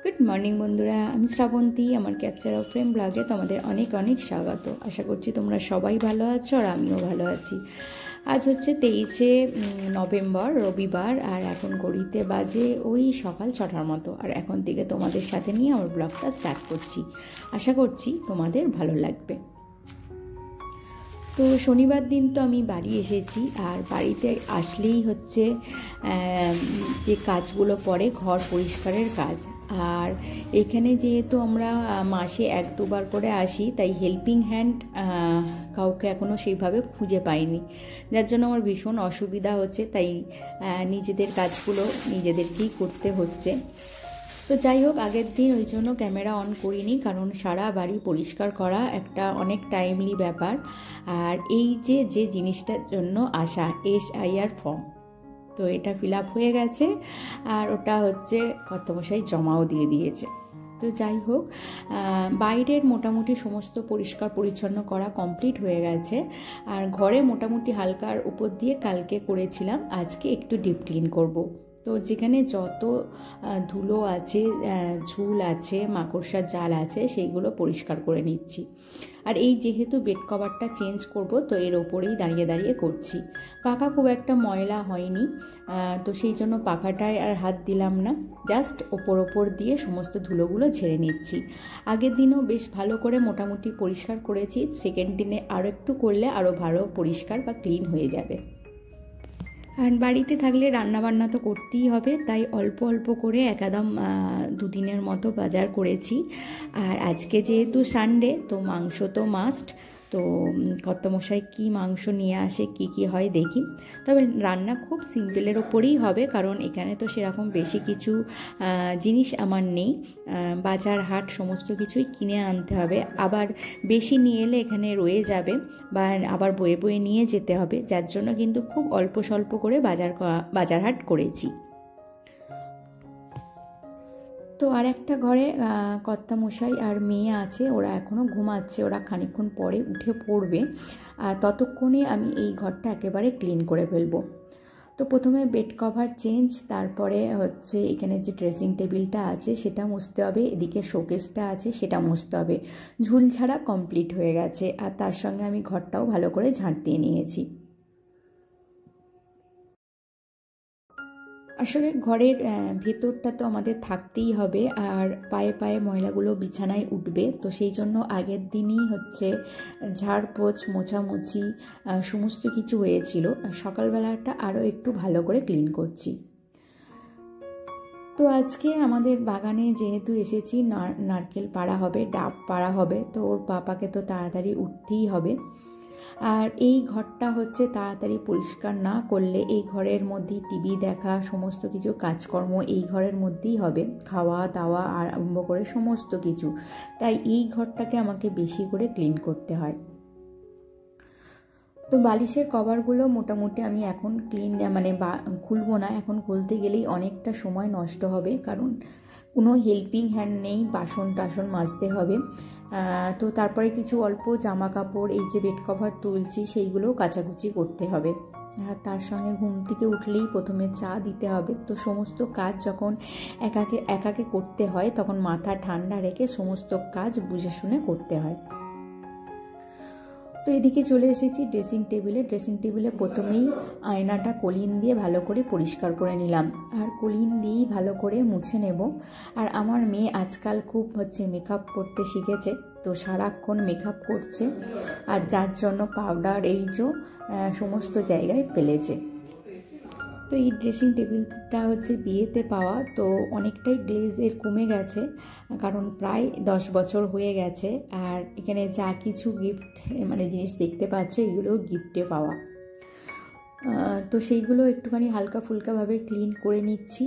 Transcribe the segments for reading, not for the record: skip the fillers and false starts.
Good morning বন্ধুরা, আমি শ্রাবন্তী। আমার ক্যাপচার অফ ফ্রেম ব্লগে তোমাদের অনেক অনেক স্বাগত। আশা করছি তোমরা সবাই ভালো আছো আর আমিও ভালো আছি। আজ হচ্ছে 23শে নভেম্বর, রবিবার, আর এখন ঘড়িতে বাজে ওই সকাল 6টার মতো। আর এখন থেকে তোমাদের সাথে নিয়ে আমার ব্লগটা স্টার্ট করছি। আশা করছি তোমাদের ভালো লাগবে। তো শনিবার দিন তো আমি বাড়ি এসেছি, আর বাড়িতে আসলেই হচ্ছে যে কাজগুলো পড়ে ঘর পরিষ্কারের কাজ। আর এখানে যেহেতু আমরা মাসে 1-2বার করে আসি, তাই হেল্পিং হ্যান্ড কাউকে এখনও সেইভাবে খুঁজে পাইনি, যার জন্য আমার ভীষণ অসুবিধা হচ্ছে। তাই নিজেদের কাজগুলো নিজেদেরকেই করতে হচ্ছে। তো যাই হোক, আগের দিন ওই জন্য ক্যামেরা অন করিনি, কারণ সারা বাড়ি পরিষ্কার করা একটা অনেক টাইমলি ব্যাপার। আর এই যে জিনিসটার জন্য আসা SIR ফর্ম, তো এটা ফিল আপ হয়ে গেছে, আর ওটা হচ্ছে কর্তামশাই জমাও দিয়ে দিয়েছে। তো যাই হোক, বাইরের মোটামুটি সমস্ত পরিষ্কার পরিচ্ছন্ন করা কমপ্লিট হয়ে গেছে। আর ঘরে মোটামুটি হালকার উপর দিয়ে কালকে করেছিলাম, আজকে একটু ডিপ ক্লিন করব। তো যেখানে যত ধুলো আছে, ঝুল আছে, মাকড়সার জাল আছে, সেইগুলো পরিষ্কার করে নিচ্ছি। আর এই যেহেতু বেড কভারটা চেঞ্জ করব, তো এর ওপরেই দাঁড়িয়ে দাঁড়িয়ে করছি। পাখা খুব একটা ময়লা হয়নি, তো সেই জন্য পাখাটায় আর হাত দিলাম না, জাস্ট ওপর দিয়ে সমস্ত ধুলোগুলো ঝেড়ে নিচ্ছি। আগের দিনও বেশ ভালো করে মোটামুটি পরিষ্কার করেছি, সেকেন্ড দিনে আরও একটু করলে আরও ভালো পরিষ্কার বা ক্লিন হয়ে যাবে। আর বাড়িতে থাকলে রান্নাবান্না তো করতেই হবে, তাই অল্প অল্প করে একদম 2 দিনের মতো বাজার করেছি। আর আজকে যেহেতু সানডে, তো মাংস তো মাস্ট। তো কর্তামশাই কী মাংস নিয়ে আসে, কি হয় দেখি। তবে রান্না খুব সিম্পলের ওপরেই হবে, কারণ এখানে তো সেরকম বেশি কিছু জিনিস আমার নেই। বাজার হাট সমস্ত কিছুই কিনে আনতে হবে, আবার বেশি নিয়ে এলে এখানে রয়ে যাবে, বা আবার বয়ে বয়ে নিয়ে যেতে হবে, যার জন্য কিন্তু খুব অল্প স্বল্প করে বাজার হাট করেছি। তো আর একটা ঘরে কর্তামশাই আর মেয়ে আছে, ওরা এখনও ঘুমাচ্ছে, ওরা খানিকক্ষণ পরে উঠে পড়বে। আর ততক্ষণে আমি এই ঘরটা একেবারে ক্লিন করে ফেলবো। তো প্রথমে বেড কভার চেঞ্জ, তারপরে হচ্ছে এখানে যে ড্রেসিং টেবিলটা আছে সেটা মুছতে হবে, এদিকে শোকেসটা আছে সেটা মুছতে হবে। ঝুল ঝাড়া কমপ্লিট হয়ে গেছে, আর তার সঙ্গে আমি ঘরটাও ভালো করে ঝাঁট দিয়ে নিয়েছি। আসলে ঘরের ভেতরটা তো আমাদের থাকতেই হবে, আর পায়ে পায়ে ময়লাগুলো বিছানায় উঠবে, তো সেই জন্য আগের দিনই হচ্ছে ঝাড়পোছ মোছামুছি সমস্ত কিছু হয়েছিল। সকালবেলাটা আরও একটু ভালো করে ক্লিন করছি। তো আজকে আমাদের বাগানে যেহেতু এসেছি, নারকেল পাড়া হবে, ডাব পাড়া হবে, তো ওর পাপাকে তো তাড়াতাড়ি উঠতেই হবে। আর এই ঘরটা হচ্ছে তাড়াতাড়ি পরিষ্কার না করলে এই ঘরের মধ্যেই টিভি দেখা, সমস্ত কিছু কাজকর্ম এই ঘরের মধ্যেই হবে, খাওয়া দাওয়া আরম্ভ করে সমস্ত কিছু। তাই এই ঘরটাকে আমাকে বেশি করে ক্লিন করতে হয়। তো বালিশের কভারগুলো মোটামুটি আমি এখন ক্লিন খুলবো না, এখন খুলতে গেলেই অনেকটা সময় নষ্ট হবে, কারণ কোনো হেল্পিং হ্যান্ড নেই, বাসন টাসন মাজতে হবে। তো তারপরে কিছু অল্প জামা কাপড়, এই যে বেড কভার তুলছি, সেইগুলোও কাচাকুচি করতে হবে। আর তার সঙ্গে ঘুম থেকে উঠলেই প্রথমে চা দিতে হবে। তো সমস্ত কাজ যখন একাকে করতে হয়, তখন মাথা ঠান্ডা রেখে সমস্ত কাজ বুঝে শুনে করতে হয়। তো এদিকে চলে এসেছি ড্রেসিং টেবিলে প্রথমেই আয়নাটা কলিন দিয়ে ভালো করে পরিষ্কার করে নিলাম, আর কলিন দিয়েই ভালো করে মুছে নেব। আর আমার মেয়ে আজকাল খুব মেকআপ করতে শিখেছে, তো সারাক্ষণ মেকআপ করছে, আর যার জন্য পাউডার সমস্ত জায়গায় ফেলেছে। তো এই ড্রেসিং টেবিলটা বিয়েতে পাওয়া, তো অনেকটাই গ্লেজ এর কমে গেছে, কারণ প্রায় 10 বছর হয়ে গেছে। আর এখানে যা কিছু গিফট জিনিস দেখতে পাচ্ছ, এগুলো গিফটে পাওয়া। তো সেইগুলো একটুখানি হালকা ফুলকাভাবে ক্লিন করে নিচ্ছি।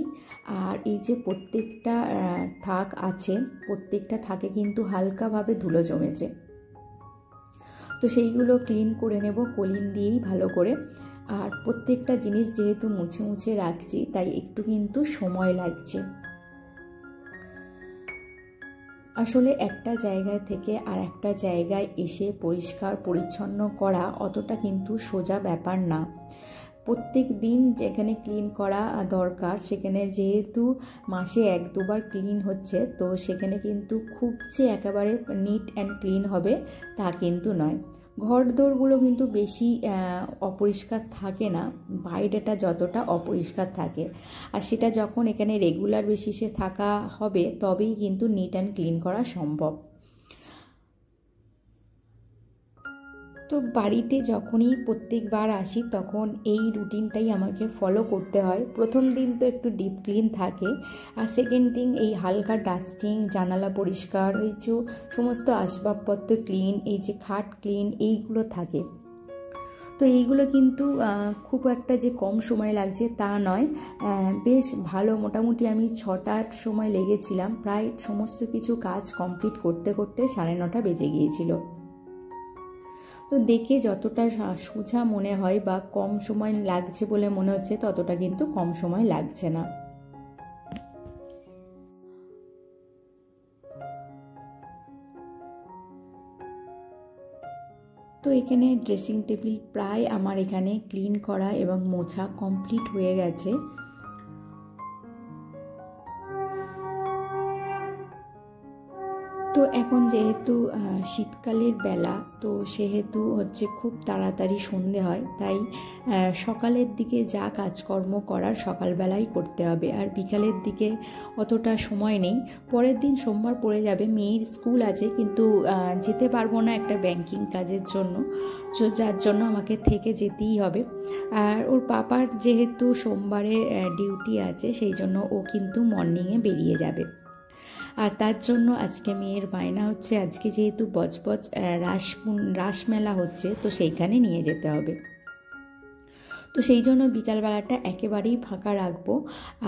আর এই যে প্রত্যেকটা থাক আছে, প্রত্যেকটা থাকে কিন্তু হালকাভাবে ধুলো জমেছে, তো সেইগুলো ক্লিন করে নেব কলিন দিয়েই ভালো করে। আর প্রত্যেকটা জিনিস যেহেতু মুছে মুছে রাখছি, তাই একটু কিন্তু সময় লাগছে। আসলে একটা জায়গায় থেকে আর একটা জায়গায় এসে পরিষ্কার পরিচ্ছন্ন করা অতটা কিন্তু সোজা ব্যাপার না। প্রত্যেক দিন যেখানে ক্লিন করা দরকার, সেখানে যেহেতু মাসে 1-2 বার ক্লিন হচ্ছে, তো সেখানে কিন্তু খুব যে একেবারে নিট অ্যান্ড ক্লিন হবে তা কিন্তু নয়। ঘর দোরগুলো কিন্তু বেশি অপরিষ্কার থাকে না, বাইরেটা যতটা অপরিষ্কার থাকে। আর সেটা যখন এখানে রেগুলার বেসিসে থাকা হবে তবেই কিন্তু নিট অ্যান্ড ক্লিন করা সম্ভব। তো বাড়িতে যখনই প্রত্যেকবার আসি তখন এই রুটিনটাই আমাকে ফলো করতে হয়। প্রথম দিন তো একটু ডিপ ক্লিন থাকে, আর সেকেন্ড দিন এই হালকা ডাস্টিং, জানালা পরিষ্কার, এই যে সমস্ত আসবাবপত্র ক্লিন, এই যে খাট ক্লিন, এইগুলো থাকে। তো এইগুলো কিন্তু খুব একটা যে কম সময় লাগছে তা নয়, বেশ ভালো, মোটামুটি আমি 6-8 সময় লেগেছিলাম, প্রায় সমস্ত কিছু কাজ কমপ্লিট করতে করতে 9:30 বেজে গিয়েছিল। তো দেখে যতটা সোজা মনে হয় বা কম সময় লাগছে বলে মনে হচ্ছে, ততটা কিন্তু কম সময় লাগছে না। তো এখানে ড্রেসিং টেবিল প্রায় আমার এখানে ক্লিন করা এবং মোছা কমপ্লিট হয়ে গেছে। তো এখন যেহেতু শীতকালের বেলা, তো সেহেতু হচ্ছে খুব তাড়াতাড়ি সন্ধে হয়, তাই সকালের দিকে যা কাজকর্ম করার সকালবেলাই করতে হবে, আর বিকালের দিকে অতটা সময় নেই। পরের দিন সোমবার পড়ে যাবে, মেয়ের স্কুল আছে, কিন্তু যেতে পারবো না একটা ব্যাংকিং কাজের জন্য, যার জন্য আমাকে থেকে যেতেই হবে। আর ওর পাপার যেহেতু সোমবারে ডিউটি আছে, সেই জন্য ও কিন্তু মর্নিংয়ে বেরিয়ে যাবে। আর তার জন্য আজকে মেয়ের বায়না হচ্ছে, আজকে যেহেতু বজবজ রাসমেলা হচ্ছে, তো সেইখানে নিয়ে যেতে হবে। তো সেই জন্য বিকালবেলাটা একেবারেই ফাঁকা রাখবো,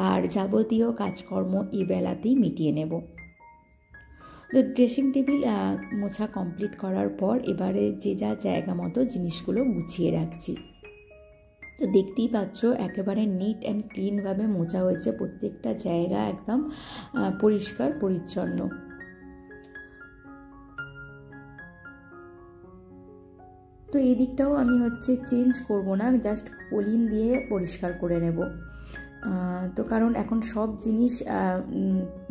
আর যাবতীয় কাজকর্ম এই বেলাতেই মিটিয়ে নেব। তো ড্রেসিং টেবিল মোছা কমপ্লিট করার পর এবারে যে যা জায়গা মতো জিনিসগুলো গুছিয়ে রাখছি। তো দেখতেই পাচ্ছ একেবারে নিট অ্যান্ড ক্লিনভাবে মোছা হয়েছে, প্রত্যেকটা জায়গা একদম পরিষ্কার পরিচ্ছন্ন। তো এই দিকটাও আমি হচ্ছে চেঞ্জ করব না, জাস্ট পলিন দিয়ে পরিষ্কার করে নেব। তো কারণ এখন সব জিনিস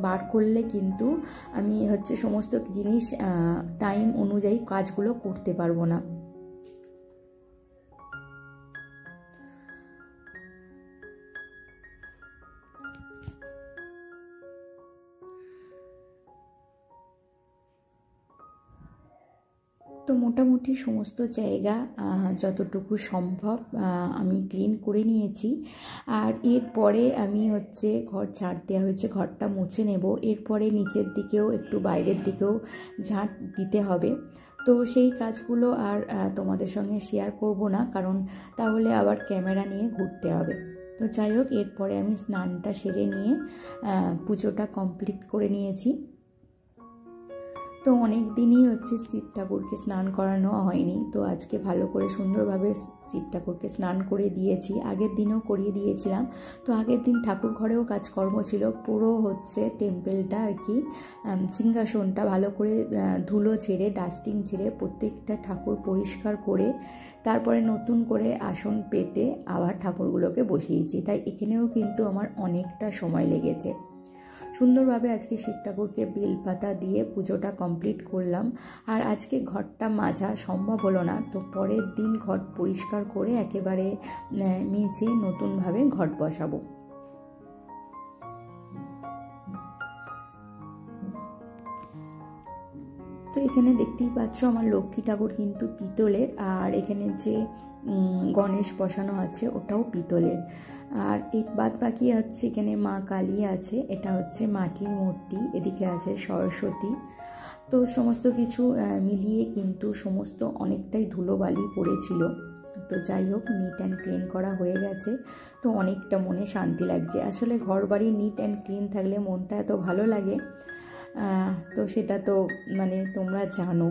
বার করলে কিন্তু আমি হচ্ছে সমস্ত জিনিস টাইম অনুযায়ী কাজগুলো করতে পারবো না। তো মোটামুটি সমস্ত জায়গা যতটুকু সম্ভব আমি ক্লিন করে নিয়েছি। আর এরপরে আমি হচ্ছে ঘর ঝাড় দেওয়া হয়েছে, ঘরটা মুছে নেব। এরপরে নিচের দিকেও একটু বাইরের দিকেও ঝাঁট দিতে হবে। তো সেই কাজগুলো আর তোমাদের সঙ্গে শেয়ার করব না, কারণ তাহলে আবার ক্যামেরা নিয়ে ঘুরতে হবে। তো যাই হোক, এরপরে আমি স্নানটা সেরে নিয়ে পুজোটা কমপ্লিট করে নিয়েছি। তো অনেক দিনই হচ্ছে শিব ঠাকুরকে স্নান করানো হয়নি, তো আজকে ভালো করে সুন্দরভাবে শিব ঠাকুরকে স্নান করে দিয়েছি। আগের দিনও করিয়ে দিয়েছিলাম। তো আগের দিন ঠাকুর ঘরেও কাজকর্ম ছিল, পুরো হচ্ছে টেম্পেলটা আর কি, সিংহাসনটা ভালো করে ধুলো ঝেড়ে, ডাস্টিং ঝেড়ে প্রত্যেকটা ঠাকুর পরিষ্কার করে তারপরে নতুন করে আসন পেতে আবার ঠাকুরগুলোকে বসিয়েছি। তাই এখানেও কিন্তু আমার অনেকটা সময় লেগেছে। সুন্দরভাবে আজকে শিব ঠাকুরকে বেলপাতা দিয়ে পুজোটা কমপ্লিট করলাম। আর আজকে ঘরটা মাজা সম্ভব হলো না, তো পরের দিন ঘর পরিষ্কার করে একেবারে মেজে নতুনভাবে ঘট বসাবো। তো এখানে দেখতেই পাচ্ছ আমার লক্ষ্মী ঠাকুর কিন্তু পিতলের, আর এখানে যে গণেশ বসানো আছে ওটাও পিতলের। আর এই বাদ বাকি হচ্ছে এখানে মা কালী আছে, এটা হচ্ছে মাটির মূর্তি, এদিকে আছে সরস্বতী। তো সমস্ত কিছু মিলিয়ে কিন্তু সমস্ত অনেকটাই ধুলোবালি পড়েছিল। তো যাই হোক, নিট অ্যান্ড ক্লিন করা হয়ে গেছে, তো অনেকটা মনে শান্তি লাগছে। আসলে ঘর বাড়ি নিট অ্যান্ড ক্লিন থাকলে মনটা এত ভালো লাগে, তো সেটা তো মানে তোমরা জানো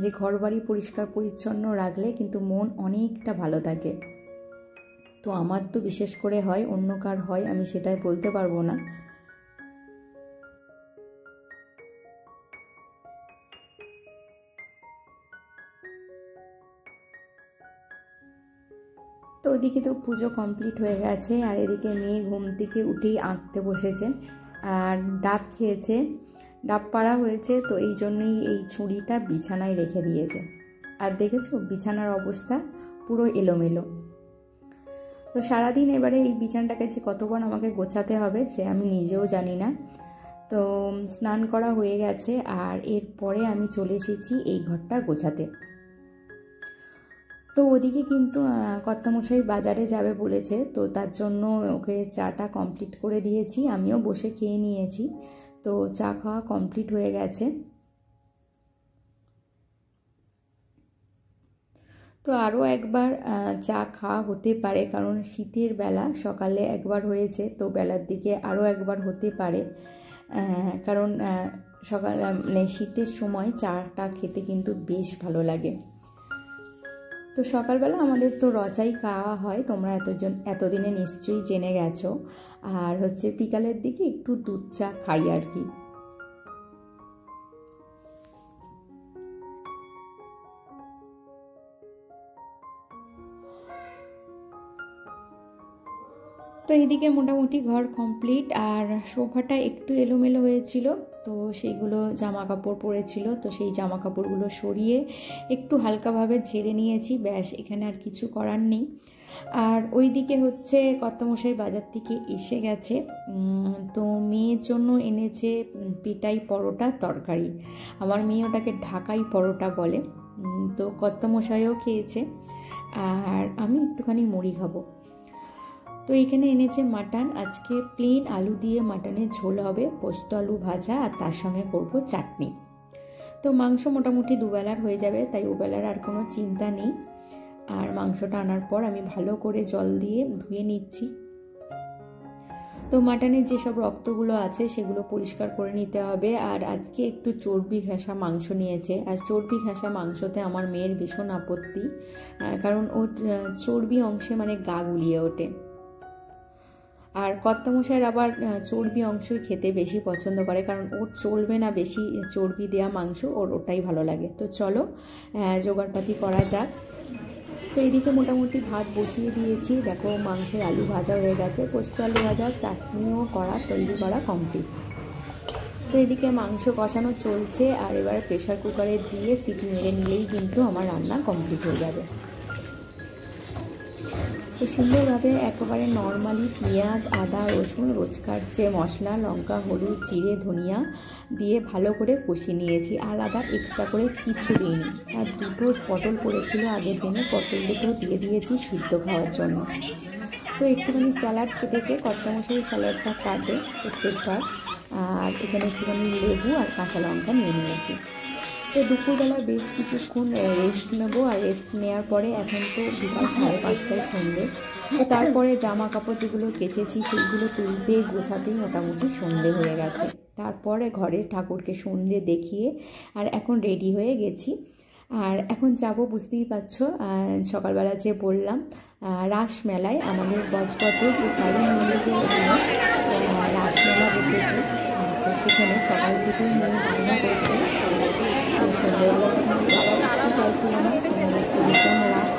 যে ঘর বাড়ি পরিষ্কার পরিচ্ছন্ন রাখলে কিন্তু মন অনেকটা ভালো থাকে। তো আমার তো বিশেষ করে হয়, অন্য কার হয় আমি সেটাই বলতে পারবো না। তো তো ওদিকে তো পুজো কমপ্লিট হয়ে গেছে, আর এদিকে মেয়ে ঘুম থেকে উঠেই আঁকতে বসেছে, আর ডাব খেয়েছে, ডাব পাড়া হয়েছে, তো এই জন্যই এই ছুরিটা বিছানায় রেখে দিয়েছে। আর দেখেছো বিছানার অবস্থা পুরো এলোমেলো। তো সারাদিন এবারে এই বিছানাটাকে যে কতক্ষণ আমাকে গোছাতে হবে সে আমি নিজেও জানি না। তো স্নান করা হয়ে গেছে, আর এরপরে আমি চলে এসেছি এই ঘরটা গোছাতে। তো ওদিকে কিন্তু কর্তামশাই বাজারে যাবে বলেছে, তো তার জন্য ওকে চাটা কমপ্লিট করে দিয়েছি, আমিও বসে খেয়ে নিয়েছি। তো চা খাওয়া কমপ্লিট হয়ে গেছে। তো আরও একবার চা খাওয়া হতে পারে, কারণ শীতের বেলা সকালে একবার হয়েছে, তো বেলার দিকে আরও একবার হতে পারে, কারণ সকাল মানে শীতের সময় চাটা খেতে কিন্তু বেশ ভালো লাগে। তো সকালবেলা আমাদের তো রচাই খাওয়া হয়, তোমরা এতদিনে নিশ্চয়ই জেনে গেছো। আর হচ্ছে বিকালের দিকে একটু দুধ চা খাই আর কি। তো এইদিকে মোটামুটি ঘর কমপ্লিট, আর সোফাটা একটু এলোমেলো হয়েছিল, তো সেইগুলো জামা কাপড় পরেছিল, তো সেই জামা কাপড়গুলো সরিয়ে একটু হালকাভাবে ঝেড়ে নিয়েছি, ব্যাস, এখানে আর কিছু করার নেই। আর ওইদিকে হচ্ছে কর্তামশাই বাজার থেকে এসে গেছে, তো মেয়ের জন্য এনেছে পেটাই পরোটা তরকারি, আমার মেয়ে ওটাকে ঢাকাই পরোটা বলে। তো কর্তামশাইও খেয়েছে, আর আমি একটুখানি মুড়ি খাবো। তো এখানে এনেছে মাটন, আজকে প্লেন আলু দিয়ে মাটনের ঝোল হবে, পোস্ত আলু ভাজা, আর তার সঙ্গে করব চাটনি। তো মাংস মোটামুটি দুবেলার হয়ে যাবে, তাই ওবেলার আর কোনো চিন্তা নেই। আর মাংসটা আনার পর আমি ভালো করে জল দিয়ে ধুয়ে নিচ্ছি। তো মাটনের যেসব রক্তগুলো আছে সেগুলো পরিষ্কার করে নিতে হবে। আর আজকে একটু চর্বি ঘেঁষা মাংস নিয়েছে, আর চর্বি ঘেঁষা মাংসতে আমার মেয়ের ভীষণ আপত্তি, কারণ ওর চর্বি অংশে মানে গা গুলিয়ে ওঠে। আর কর্তামশাইয়ের আবার চর্বি অংশই খেতে বেশি পছন্দ করে, কারণ ওর চলবে না বেশি চর্বি দেওয়া মাংস, ওর ওটাই ভালো লাগে। তো চলো জোগাড়পাতি করা যাক। তো এদিকে মোটামুটি ভাত বসিয়ে দিয়েছি, দেখো মাংসের আলু ভাজা হয়ে গেছে, পোস্ত আলু ভাজা, চাটনিও তৈরি করা কমপ্লিট। তো এদিকে মাংস কষানো চলছে, আর এবার প্রেশার কুকারে দিয়ে সিটি মেরে নিলেই কিন্তু আমার রান্না কমপ্লিট হয়ে যাবে। তো সুন্দরভাবে একেবারে নর্মালি পেঁয়াজ, আদা, রসুন, রোজকার যে মশলা, লঙ্কা, হলুদ, জিরে, ধনিয়া দিয়ে ভালো করে কষিয়ে নিয়েছি, আলাদা এক্সট্রা করে কিচ্ছু দিইনি। আর দুটো পটল পড়েছিল আগের দিনে, পটল দুটো দিয়ে দিয়েছি সিদ্ধ খাওয়ার জন্য। তো একটুখানি স্যালাড কেটেছে, কর্তামশাই স্যালাডটা কাটে প্রত্যেকবার, আর এখানে একটুখানি লেবু আর কাঁচা লঙ্কা নিয়ে নিয়েছি। তো দুপুরবেলা বেশ কিছুক্ষণ রেস্ট নেবো, আর রেস্ট নেওয়ার পরে এখন তো বিকাল 5:30টায় সন্ধে, তো তারপরে জামা কাপড় যেগুলো কেচেছি সেইগুলো তুলতে গোছাতেই মোটামুটি সন্ধে হয়ে গেছে। তারপরে ঘরে ঠাকুরকে সন্ধে দেখিয়ে আর এখন রেডি হয়ে গেছি। আর এখন যাব, বুঝতেই পারছো, সকালবেলা যে বললাম রাসমেলায়, আমাদের বজবজে যে কালী মন্দিরের রাসমেলা বসেছে, তো সেখানে সকাল থেকেই মেয়ে রান্না করছে। সন্ধ্যেবেলা তখন বাবা উঠতে চাইছিল না, ভীষণ রাত।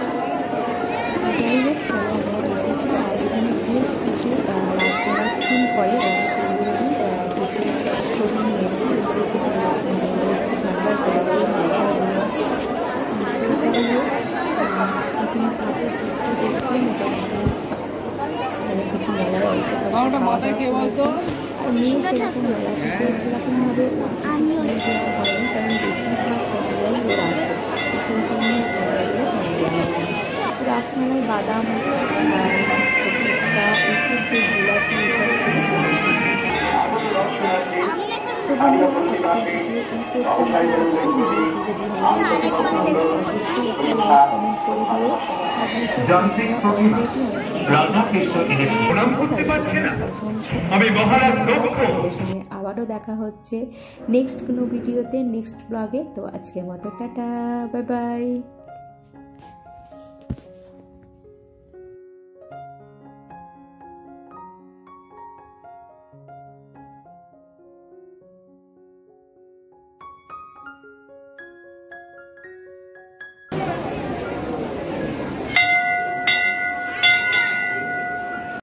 যাই হোক, চলো আমরা বসেছি। আর এখানে বেশ কিছু রাসমেলার থিম করে, সেগুলোরই কিছু ছবি নিয়েছি, যেগুলো ভান্ডার করেছি। যাই হোক, এখানে ঠাকুর দেখতে মোটামুটি মানে কিছু মেলার অল্প সব খাওয়া দাওয়া করেছি। আর মেয়ে সেরকম মেলা থেকে সেরকমভাবে হয়নি, কারণ বেশিরভাগ ক্যামেরাই ওরা আছে, তো সেই জন্য রাসমেলায় বাদাম, ফুচকা, এইসব যে জিলাপি, এইসব থেকে চলে এসেছি। তো বন্ধুরা, আজকের ভিডিও এই পর্যন্ত হচ্ছে। ভিডিওটি যদি ভালো লাগে তাহলে অবশ্যই একটা লাইক কমেন্ট করে দিও। আর যেসব অলরেডি আমার সঙ্গে আবারও দেখা হচ্ছে নেক্সট কোনো ভিডিওতে, নেক্সট ব্লগে। তো আজকের মতো টাটা, বাই বাই।